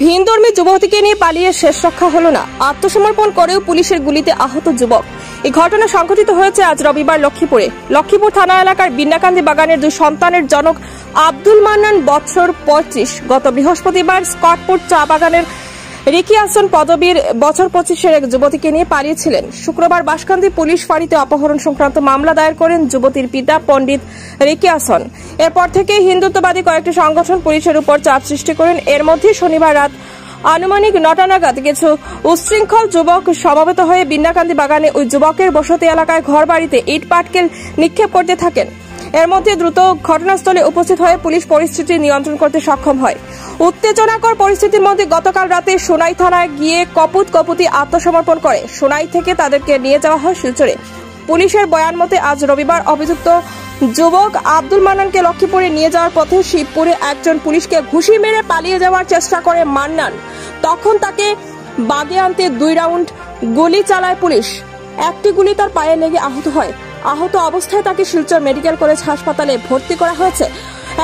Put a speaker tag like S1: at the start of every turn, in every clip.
S1: ভিনধর্মী যুবতীকে নিয়ে পালিয়ে শেষ রক্ষা হলো না, আত্মসমর্পণ করেও পুলিশের গুলিতে আহত যুবক। এই ঘটনা সংঘটিত হয়েছে আজ রবিবার লক্ষ্মীপুরে। লক্ষ্মীপুর থানা এলাকার বিন্নাকান্দি বাগানের দুই সন্তানের জনক আব্দুল মান্নান বছর 25 গত বৃহস্পতিবার স্কটপুর চা বাগানের রিকিয়াসন পদবীর বছর 25-এর এক যুবতীকে নিয়ে পালিয়েছিলেন। শুক্রবার বাঁশকান্দি পুলিশ ফাঁড়িতে অপহরণ সংক্রান্ত মামলা দায়ের করেন যুবতীর পিতা পণ্ডিত রিকিয়াসন। এরপর থেকে হিন্দুত্ববাদী কয়েকটি সংগঠন পুলিশের উপর চাপ সৃষ্টি করেন। এর মধ্যে শনিবার রাত আনুমানিক 9টা নাগাদ কিছু উচ্ছৃঙ্খল যুবক সমবেত হয়ে বিন্নাকান্দি বাগানে ওই যুবকের বসতি এলাকায় ঘর বাড়িতে ইট পাটকেল নিক্ষেপ করতে থাকেন। এর মধ্যে দ্রুত ঘটনাস্থলে উপস্থিত হয়ে পুলিশ পরিস্থিতি নিয়ন্ত্রণ করতে সক্ষম হয়। উত্তেজনাকর পরিস্থিতির মধ্যে গতকাল রাতে সোনাই থানায় গিয়ে কপুতি আত্মসমর্পণ করে। সোনাই থেকে তাদেরকে নিয়ে যাওয়া হয় শিলচরে। পুলিশের বয়ান মতে আজ রবিবার অভিযুক্ত যুবক আব্দুল মান্নানকে লক্ষ্মীপুরে নিয়ে যাওয়ার পথে শিবপুরে একজন পুলিশকে ঘুষি মেরে পালিয়ে যাওয়ার চেষ্টা করে মান্নান। তখন তাকে বাগে আনতে 2 রাউন্ড গুলি চালায় পুলিশ। একটি গুলি তার পায়ে লেগে আহত হয়। আহত অবস্থায় তাকে শিলচর মেডিকেল কলেজ হাসপাতালে ভর্তি করা হয়েছে।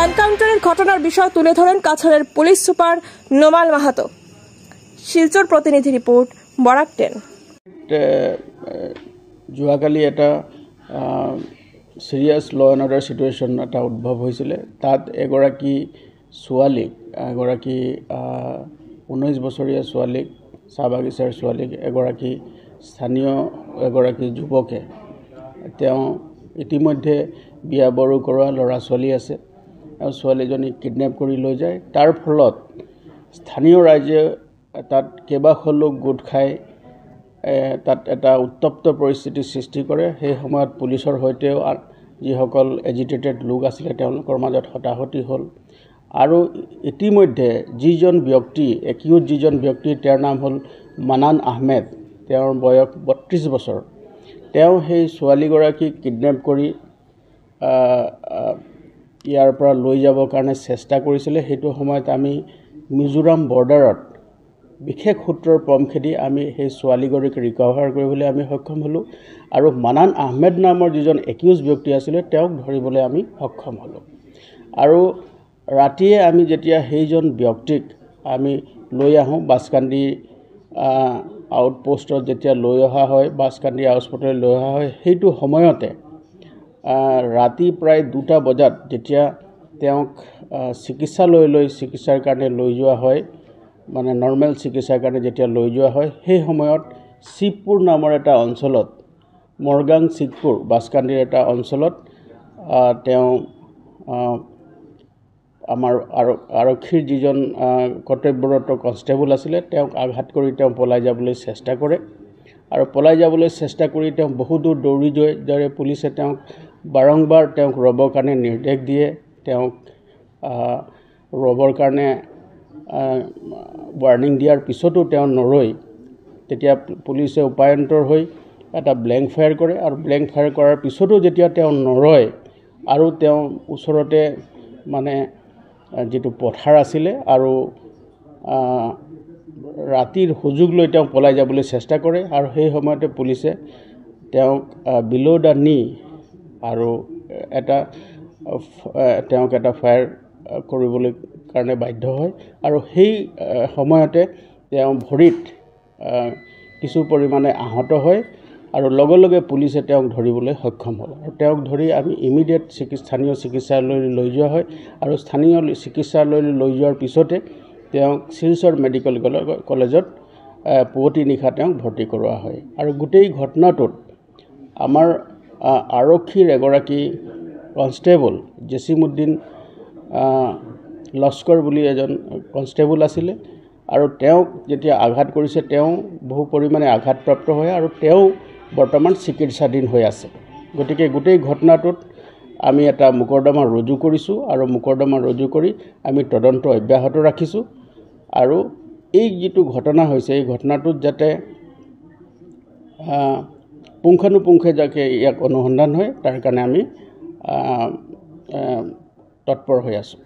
S1: এনকাউন্টারের ঘটনার বিষয় তুলে ধরেন কাছাড়ের পুলিশ সুপার নোমাল মাহাতো। শিলচর প্রতিনিধি রিপোর্ট, বরাক 10।
S2: যোৱাকালি এটা সিৰিয়াছ ল এণ্ড অৰ্ডাৰ চিটুৱেশ্যন এটা উদ্ভৱ হৈছিলে। তাত এগৰাকী 19 বছৰীয়া ছোৱালীক, চাহ বাগিচাৰ ছোৱালীক এগৰাকী স্থানীয় যুৱকে, তেওঁ ইতিমধ্যে বিয়া বাৰু কৰোৱা ল'ৰা ছোৱালী আছে, আৰু ছোৱালীজনীক কিডনেপ কৰি লৈ যায়। তাৰ ফলত স্থানীয় ৰাইজে তাত কেইবাশ লোক গোট খাই তাত এটা উত্তপ্ত পৰিস্থিতিৰ সৃষ্টি কৰে। সেই সময়ত পুলিচৰ সৈতেও যিসকল এজিটেটেড লোক আছিলে তেওঁলোকৰ মাজত হতাহতি হ'ল। আৰু ইতিমধ্যে যিজন ব্যক্তি তেওঁৰ নাম হ'ল মানান আহমেদ, তেওঁৰ বয়স 32 বছৰ। তেওঁ সেই ছোৱালীগৰাকীক কিডনেপ কৰি ইয়াৰ পৰা লৈ যাবৰ কাৰণে চেষ্টা কৰিছিলে। সেইটো সময়ত আমি মিজোৰাম বৰ্ডাৰত বিশেষ সূত্ৰৰ পম খেদি আমি সেই ছোৱালীগৰাকীক ৰিকভাৰ কৰিবলৈ আমি সক্ষম হ'লোঁ, আৰু মানান আহমেদ নামৰ যিজন একিউজ ব্যক্তি আছিলে তেওঁক ধৰিবলৈ আমি সক্ষম হ'লোঁ। আৰু ৰাতিয়ে আমি যেতিয়া সেইজন ব্যক্তিক আমি লৈ আহোঁ বাঁশকান্দি আউটপোষ্টত, যেতিয়া লৈ অহা হয় বাঁশকান্দি আউটপোষ্টলৈ লৈ অহা হয়, সেইটো সময়তে ৰাতি প্ৰায় 2টা বজাত যেতিয়া তেওঁক চিকিৎসাৰ কাৰণে লৈ যোৱা হয়, মানে নৰ্মেল চিকিৎসাৰ কাৰণে যেতিয়া লৈ যোৱা হয়, সেই সময়ত শিৱপুৰ নামৰ এটা অঞ্চলত, মৰগাং শিৱপুৰ বাঁশকান্দিৰ এটা অঞ্চলত তেওঁ আমাৰ আৰক্ষীৰ যিজন কৰ্তব্যৰত কনষ্টেবল আছিলে তেওঁক আঘাত কৰি তেওঁ পলাই যাবলৈ চেষ্টা কৰে। আৰু পলাই যাবলৈ চেষ্টা কৰি তেওঁ বহু দূৰ দৌৰি যায়। পুলিচে তেওঁক বাৰম্বাৰ ৰ'বৰ কাৰণে নিৰ্দেশ দিয়ে। তেওঁক ৰ'বৰ কাৰণে ৱাৰ্ণিং দিয়াৰ পিছতো তেওঁ নৰৈ। তেতিয়া পুলিচে উপায়ন্তৰ হৈ এটা ব্লেংক ফায়াৰ কৰে, আৰু ব্লেংক ফায়াৰ কৰাৰ পিছতো যেতিয়া তেওঁ নৰয়, আৰু তেওঁ ওচৰতে মানে যিটো পথাৰ আছিলে আৰু ৰাতিৰ সুযোগ লৈ তেওঁ পলাই যাবলৈ চেষ্টা কৰে। আৰু সেই সময়তে পুলিচে তেওঁক বিল' দ্য নি আৰু তেওঁক এটা ফায়াৰ কৰিবলৈ কাৰণে বাধ্য হয়। আৰু সেই সময়তে তেওঁ ভৰিত কিছু পৰিমাণে আহত হয়, আৰু লগে লগে পুলিচে তেওঁক ধৰিবলৈ সক্ষম হ'ল। আৰু তেওঁক ধৰি আমি ইমিডিয়েট স্থানীয় চিকিৎসালয়লৈ লৈ যোৱা হয়, আৰু স্থানীয় চিকিৎসালয়লৈ লৈ যোৱাৰ পিছতে তেওঁক শিলচৰ মেডিকেল কলেজত পুৱতি নিশা তেওঁক ভৰ্তি কৰোৱা হয়। আৰু গোটেই ঘটনাটোত আমাৰ আৰক্ষীৰ এগৰাকী কনষ্টেবল জেছিমুদ্দিন লস্কৰ বুলি এজন কনষ্টেবল আছিলে, আৰু তেওঁক যেতিয়া আঘাত কৰিছে তেওঁ বহু পৰিমাণে আঘাতপ্ৰাপ্ত হয়, আৰু তেওঁ বৰ্তমান চিকিৎসাধীন হৈ আছে। গতিকে গোটেই ঘটনাটোত আমি এটা মোকৰ্দমা ৰুজু কৰিছোঁ, আৰু মোকৰ্দমা ৰুজু কৰি আমি তদন্ত অব্যাহত ৰাখিছোঁ। আৰু এই যিটো ঘটনা হৈছে, এই ঘটনাটোত যাতে পুংখানুপুংখে যাতে ইয়াক অনুসন্ধান হয়, তাৰ কাৰণে আমি তৎপৰ হৈ আছোঁ।